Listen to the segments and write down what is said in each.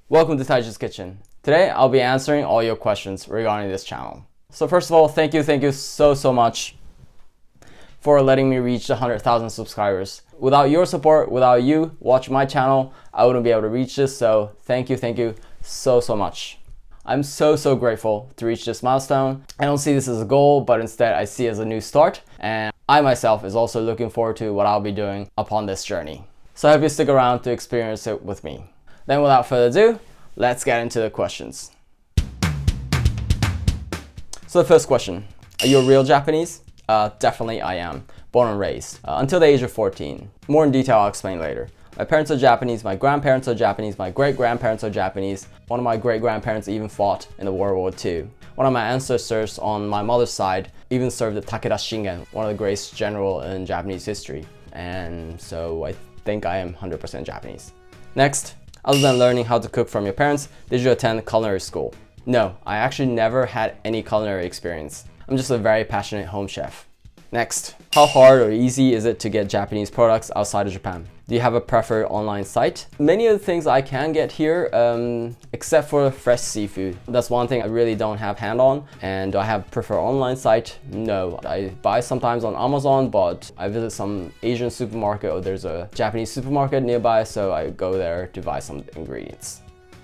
Welcome to Taiji's Kitchen. Today I'll be answering all your questions regarding this channel. So first of all, thank you so much for letting me reach the 100,000 subscribers. Without your support, without you watching my channel, I wouldn't be able to reach this, so thank you so much. I'm so grateful to reach this milestone. I don't see this as a goal, but instead I see it as a new start, and I myself is also looking forward to what I'll be doing upon this journey. So I hope you stick around to experience it with me. Then without further ado, let's get into the questions. So the first question, are you a real Japanese? Definitely I am, born and raised, until the age of 14. More in detail I'll explain later. My parents are Japanese, my grandparents are Japanese, my great-grandparents are Japanese. One of my great-grandparents even fought in the World War II. One of my ancestors on my mother's side even served the Takeda Shingen, one of the greatest generals in Japanese history. And so I think I am 100% Japanese. Next, other than learning how to cook from your parents, did you attend culinary school? No, I actually never had any culinary experience. I'm just a very passionate home chef. Next, how hard or easy is it to get Japanese products outside of Japan? Do you have a preferred online site? Many of the things I can get here, except for fresh seafood. That's one thing I really don't have hand on. And do I have a preferred online site? No. I buy sometimes on Amazon, but I visit some Asian supermarket or there's a Japanese supermarket nearby, so I go there to buy some ingredients.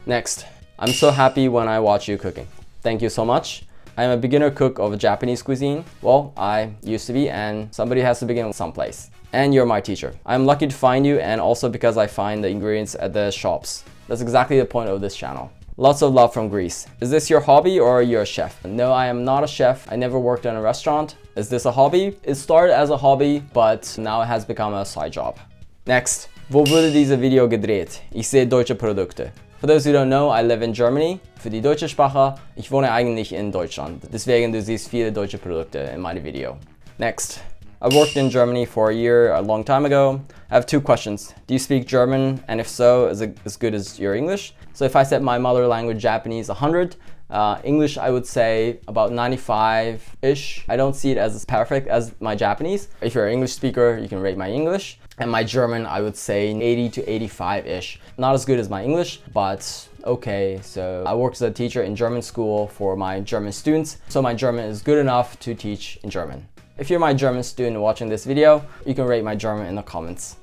Next, I'm so happy when I watch you cooking. Thank you so much. I am a beginner cook of Japanese cuisine. Well, I used to be, and somebody has to begin someplace. And you're my teacher. I'm lucky to find you, and also because I find the ingredients at the shops. That's exactly the point of this channel. Lots of love from Greece. Is this your hobby or are you a chef? No, I am not a chef. I never worked in a restaurant. Is this a hobby? It started as a hobby, but now it has become a side job. Next. Wo wurde diese Video gedreht? Ich sehe deutsche Produkte. For those who don't know, I live in Germany. Für die deutsche Sprache, ich wohne eigentlich in Deutschland. Deswegen du siehst viele deutsche Produkte in meinem Video. Next. I worked in Germany for a year a long time ago. I have two questions. Do you speak German? And if so, is it as good as your English? So if I said my mother language Japanese 100, English I would say about 95-ish. I don't see it as perfect as my Japanese. If you're an English speaker, you can rate my English. And my German, I would say 80 to 85-ish. Not as good as my English, but okay. So I worked as a teacher in German school for my German students. So my German is good enough to teach in German. If you're my German student watching this video, you can rate my German in the comments.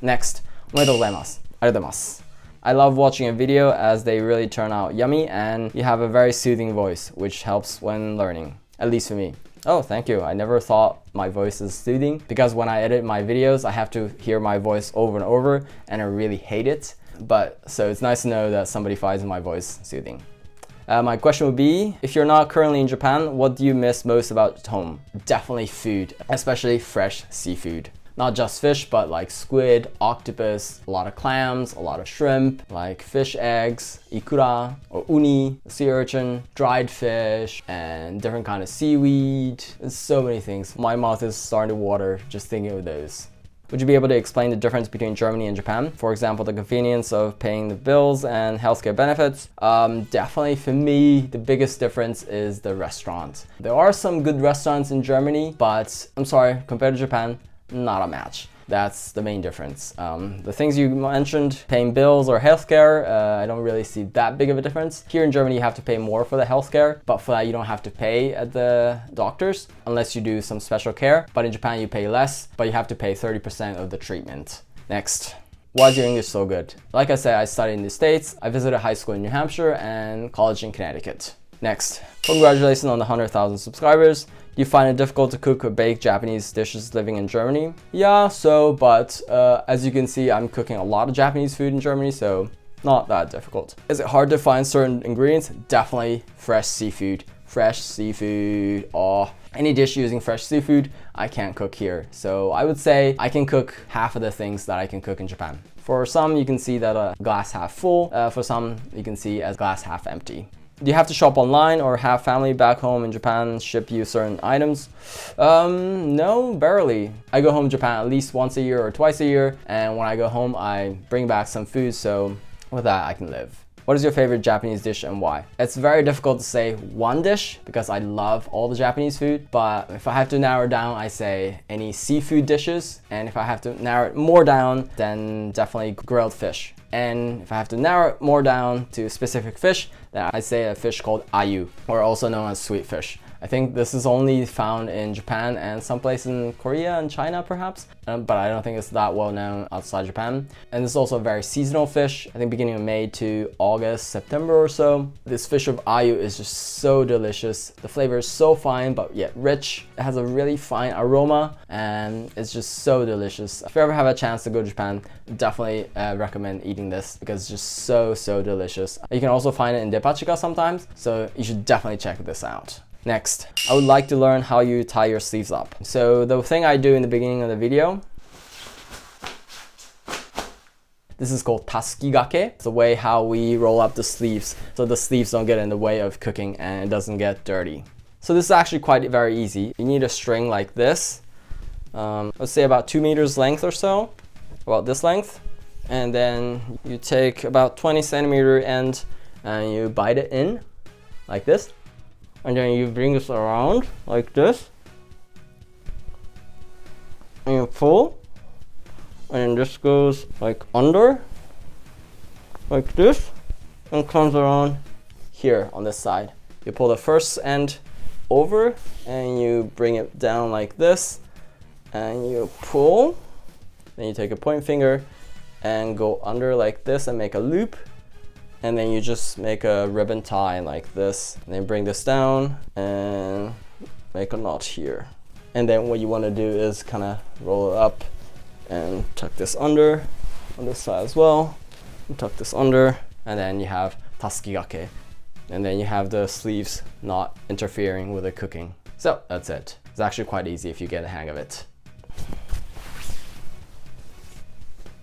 Next, omedetou gozaimasu. Arigatou gozaimasu. I love watching a video as they really turn out yummy and you have a very soothing voice, which helps when learning, at least for me. Oh, thank you. I never thought my voice is soothing because when I edit my videos, I have to hear my voice over and over and I really hate it. So it's nice to know that somebody finds my voice soothing. My question would be, if you're not currently in Japan, what do you miss most about home? Definitely food, especially fresh seafood. Not just fish, but like squid, octopus, a lot of clams, a lot of shrimp, like fish eggs, ikura or uni, sea urchin, dried fish, and different kind of seaweed. There's so many things. My mouth is starting to water just thinking of those. Would you be able to explain the difference between Germany and Japan? For example, the convenience of paying the bills and healthcare benefits. Definitely for me, the biggest difference is the restaurant. There are some good restaurants in Germany, but I'm sorry, compared to Japan, not a match. That's the main difference. The things you mentioned, paying bills or healthcare, I don't really see that big of a difference. Here in Germany, you have to pay more for the healthcare, but for that you don't have to pay at the doctors unless you do some special care. But in Japan, you pay less, but you have to pay 30% of the treatment. Next. Why is your English so good? Like I said, I studied in the States. I visited high school in New Hampshire and college in Connecticut. Next. Congratulations on the 100,000 subscribers. Do you find it difficult to cook or bake Japanese dishes living in Germany? Yeah, but as you can see, I'm cooking a lot of Japanese food in Germany, so not that difficult. Is it hard to find certain ingredients? Definitely fresh seafood. Fresh seafood. Oh, any dish using fresh seafood, I can't cook here. So I would say I can cook half of the things that I can cook in Japan. For some, you can see that a glass half full. For some, you can see as glass half empty. Do you have to shop online or have family back home in Japan ship you certain items? No, barely. I go home to Japan at least once a year or twice a year, and when I go home, I bring back some food, so with that, I can live. What is your favorite Japanese dish and why? It's very difficult to say one dish because I love all the Japanese food, but if I have to narrow it down, I say any seafood dishes, and if I have to narrow it more down, then definitely grilled fish. And if I have to narrow it more down to specific fish, then I say a fish called ayu, or also known as sweet fish. I think this is only found in Japan and someplace in Korea and China perhaps, but I don't think it's that well known outside Japan. And it's also a very seasonal fish, I think beginning of May to August, September or so. This fish of ayu is just so delicious. The flavor is so fine but yet rich. It has a really fine aroma and it's just so delicious. If you ever have a chance to go to Japan, definitely recommend eating this because it's just so delicious. You can also find it in depachika sometimes, so you should definitely check this out. Next, I would like to learn how you tie your sleeves up. So the thing I do in the beginning of the video, this is called Tasuki-gake. It's the way how we roll up the sleeves so the sleeves don't get in the way of cooking and it doesn't get dirty. So this is actually quite very easy. You need a string like this, let's say about 2 meters length or so, about this length. And then you take about 20 centimeter end and you bite it in like this. And then you bring this around like this, and you pull, and this goes like under, like this, and comes around here on this side. You pull the first end over, and you bring it down like this, and you pull, then you take a point finger, and go under like this and make a loop. And then you just make a ribbon tie like this, and then bring this down and make a knot here. And then what you want to do is kind of roll it up and tuck this under on this side as well, and tuck this under, and then you have Tasuki-gake. And then you have the sleeves not interfering with the cooking. So that's it. It's actually quite easy if you get a hang of it.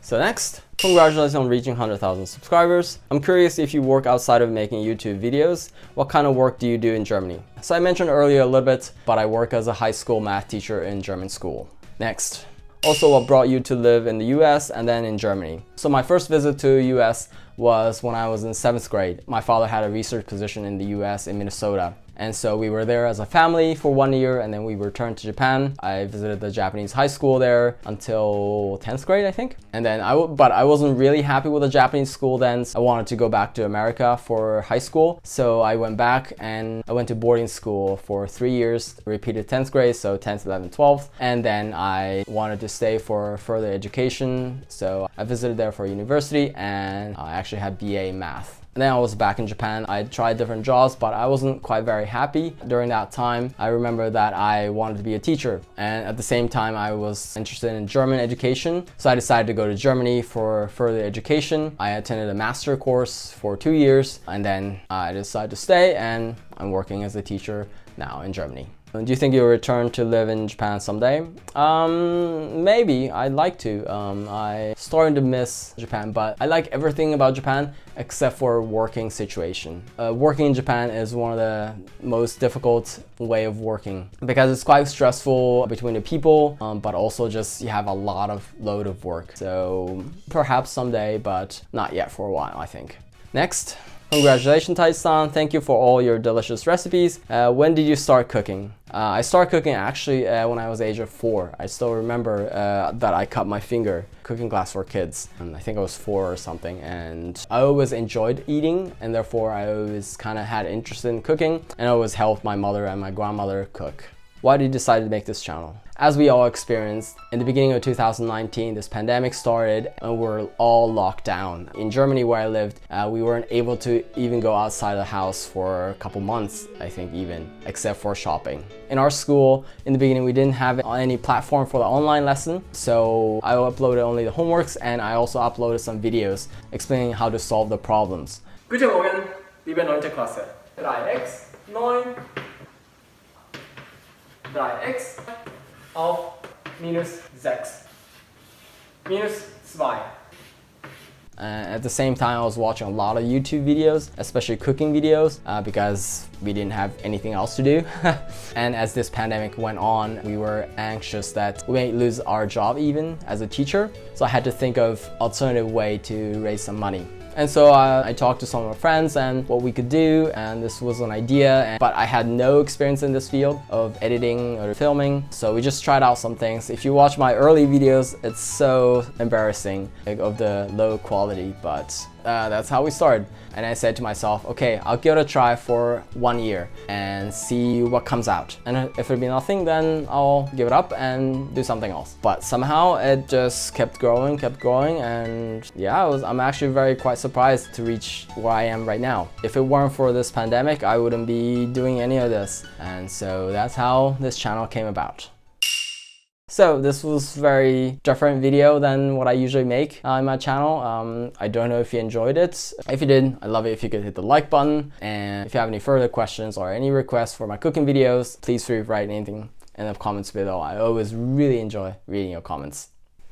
So next, congratulations on reaching 100,000 subscribers. I'm curious if you work outside of making YouTube videos. What kind of work do you do in Germany? So I mentioned earlier a little bit, but I work as a high school math teacher in German school. Next, also what brought you to live in the US and then in Germany? So my first visit to the US was when I was in 7th grade. My father had a research position in the US in Minnesota. And so we were there as a family for 1 year and then we returned to Japan. I visited the Japanese high school there until 10th grade, I think. And then but I wasn't really happy with the Japanese school then. So I wanted to go back to America for high school. So I went back and I went to boarding school for 3 years, repeated 10th grade, so 10th, 11th, 12th. And then I wanted to stay for further education. So I visited there for university and I actually had BA math. And then I was back in Japan. I tried different jobs, but I wasn't quite very happy during that time. I remember that I wanted to be a teacher. And at the same time, I was interested in German education. So I decided to go to Germany for further education. I attended a master course for 2 years. And then I decided to stay and I'm working as a teacher now in Germany. Do you think you'll return to live in Japan someday? Maybe. I'd like to. I starting to miss Japan, but I like everything about Japan except for working situation. Working in Japan is one of the most difficult way of working because it's quite stressful between the people, but also just you have a lot of load of work. So perhaps someday, but not yet for a while, I think. Next. Congratulations, Tai-san. Thank you for all your delicious recipes. When did you start cooking? I started cooking actually when I was age of 4. I still remember that I cut my finger cooking class for kids. And I think I was 4 or something. And I always enjoyed eating and therefore I always kind of had interest in cooking and I always helped my mother and my grandmother cook. Why did you decide to make this channel? As we all experienced, in the beginning of 2019, this pandemic started and we're all locked down. In Germany where I lived, we weren't able to even go outside the house for a couple months, I think even, except for shopping. In our school, in the beginning, we didn't have any platform for the online lesson, so I uploaded only the homeworks and I also uploaded some videos explaining how to solve the problems. Guten Morgen, liebe 9. Klasse. 3x 9 3x auf minus 6 minus 2. At the same time, I was watching a lot of YouTube videos, especially cooking videos, because we didn't have anything else to do. And as this pandemic went on, we were anxious that we may lose our job even as a teacher. So I had to think of alternative way to raise some money. And so I talked to some of my friends and what we could do, and this was an idea, but I had no experience in this field of editing or filming, so we just tried out some things. If you watch my early videos, it's so embarrassing, like, of the low quality, but that's how we started. And I said to myself, okay, I'll give it a try for 1 year and see what comes out. And if it'd be nothing, then I'll give it up and do something else. But somehow it just kept growing, and yeah, I'm actually quite surprised to reach where I am right now. If it weren't for this pandemic, I wouldn't be doing any of this. And so that's how this channel came about. So this was a very different video than what I usually make on my channel. I don't know if you enjoyed it. If you did, I'd love it if you could hit the like button. And if you have any further questions or any requests for my cooking videos, please feel free to write anything in the comments below. I always really enjoy reading your comments.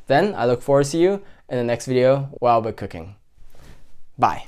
Then I look forward to you in the next video while we're cooking. Bye.